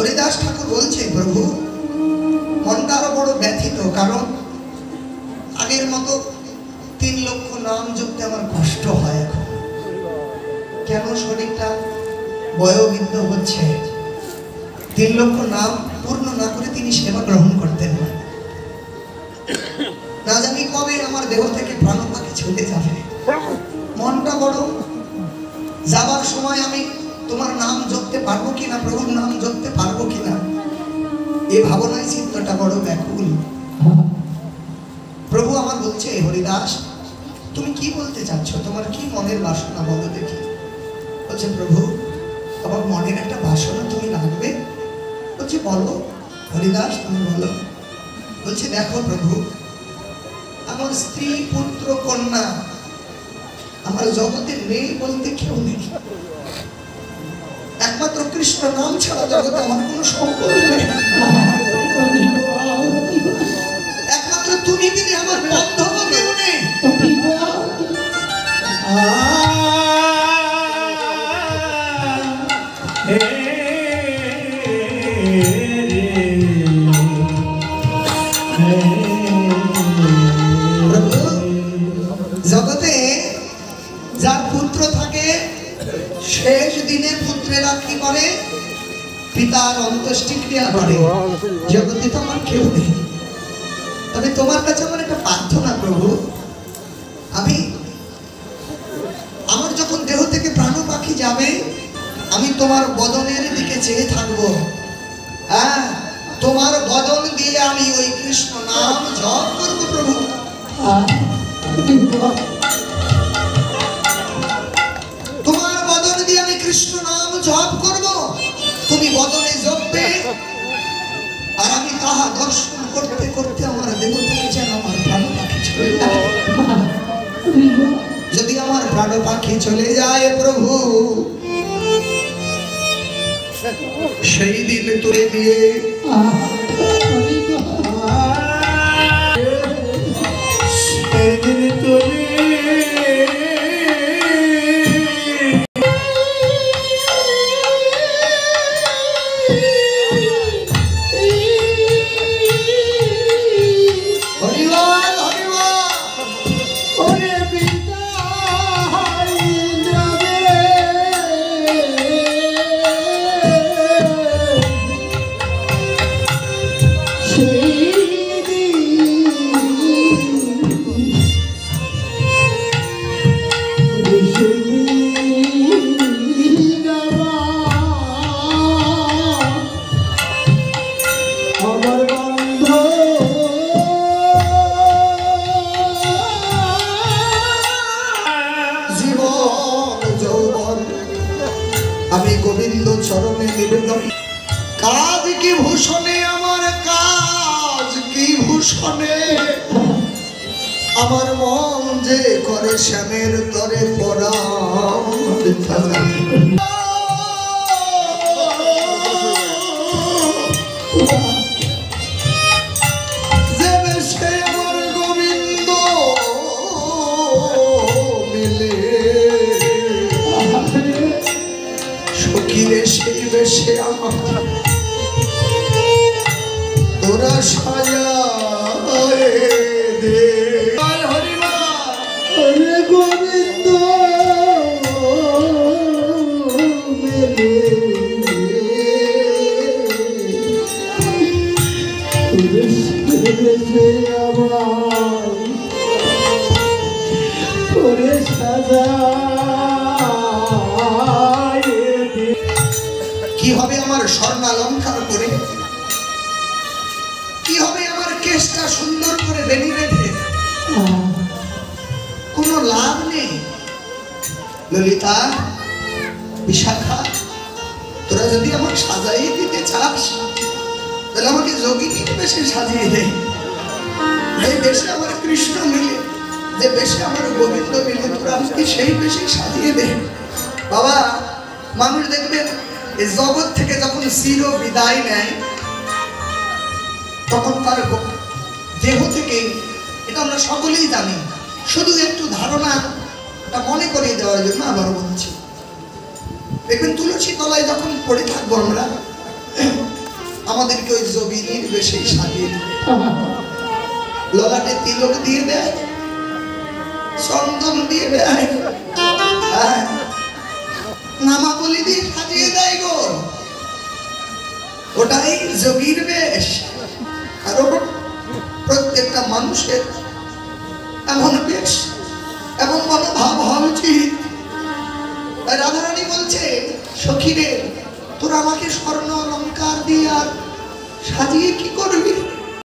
হরিদাস ঠাকুর বলছে, প্রভু মনটা আরো বড় ব্যথিত, কারণ আগের মতো 3 লক্ষ নাম জপতে আমার কষ্ট হয় এখন। কেন? শরীরটা বয়োবৃদ্ধ হচ্ছে। 3 লক্ষ নাম পূর্ণ না করে তিনি সেবা গ্রহণ করতেন না। না জানি কবে আমার দেহ থেকে প্রাণ পাখি ছুটে যাবে। মনটা বড়, যাবার সময় আমি তোমার নাম জপতে পারবো কিনা, প্রভুর নাম জপতে পারবো কিনা, এই ভাবনায় চিত্তটা বড় ব্যাকুল। প্রভু আমার বলছে, হরিদাস তুমি কি বলতে চাচ্ছ, তোমার কি মনের বাসনা বলো দেখি। বলছে, প্রভু আমার মনের একটা বাসনা তুমি রাখবে। বলছে, বলো হরিদাস তুমি বলো। বলছে, দেখো প্রভু, আমার স্ত্রী পুত্র কন্যা আমার জগতে নেই বলতে কেউ নেই। একমাত্র কৃষ্ণ নাম ছাড়া জগতে আমার কোনো সম্পর্ক নেই। একমাত্র তুমি তিনি আমার বান্ধব, কেউ নেই। জগতে যার পুত্র থাকে শেষ দিনে পুত্রেরা কি করে? পিতার অন্ত্যেষ্টিক্রিয়া করে। জগতে তো আমার কেউ নেই। তবে তোমার কাছে আমার একটা প্রার্থনা প্রভু, আমার যখন দেহ থেকে প্রাণ পাখি যাবে, আমি তোমার বদনের দিকে চেয়ে থাকবো। হ্যাঁ, তোমার বদন দিয়ে আমি ওই কৃষ্ণ নাম জপ করবো প্রভু। তোমার বদন দিয়ে আমি কৃষ্ণ নাম জপ করব, তুমি বদনে জপবে, আর আমি তাহা দর্শন করতে করতে আমার দেহ থেকে যেন আমার প্রাণ পাখি চলে যায়। যদি আমার প্রাণ পাখি চলে যায় প্রভু, সেই দিন তুলে দিয়ে আমি গোবিন্দ চরণে নিবেদন। কাজ কি ভূষণে আমার, কাজ কি ভূষণে আমার মন যে করে শ্যামের তরে পড়া। যে বেশে আমার গোবিন্দ মিলে, সখীরে সেই বেশে আমার তোরা সাজায় দে। হরে গোবিন্দ মিলে, আমার তোরে সাজায় দে। কি হবে আমার স্বর্ণালঙ্কার করে, কি হবে আমার কেশটা সুন্দর করে বেনি বেঁধে, কোনো লাভ নেই। ললিতা, বিশাখা, তোরা যদি আমাকে সাজাই দিতে চাস তাহলে আমাকে যোগিনীর বেশে সাজিয়ে দে। এই বেশে আমার কৃষ্ণ মিলে, যে বেশে আমার গোবিন্দ মিলে, তোরা আমাকে সেই বেশে সাজিয়ে দে। বাবা, মানুষ দেখবেন এই জগৎ থেকে যখন চির বিদায় নেয়, তখন তার দেহ থেকে, এটা আমরা সকলেই জানি, শুধু একটু ধারণাটা মনে করিয়ে দেওয়ার জন্য আবার বলছি। দেখবেন তুলসী তলায় যখন পড়ে থাকবো আমরা, আমাদেরকে ওই যোগিনীর বেশে সাজিয়ে দেবে, ললাটে তিলক দিয়ে দেয়, চন্দন দিয়ে দেয়, নামাবলি দিয়ে সাজিয়ে দেয় গো। ওটাই যোগীর বেশ। কারণ প্রত্যেকটা মানুষের এমন বেশ, এমন মনোভাব হওয়া উচিত। রাধারানী বলছে, সখীরে তোরা আমাকে স্বর্ণ অলঙ্কার দিয়ে আর সাজিয়ে কি করবি?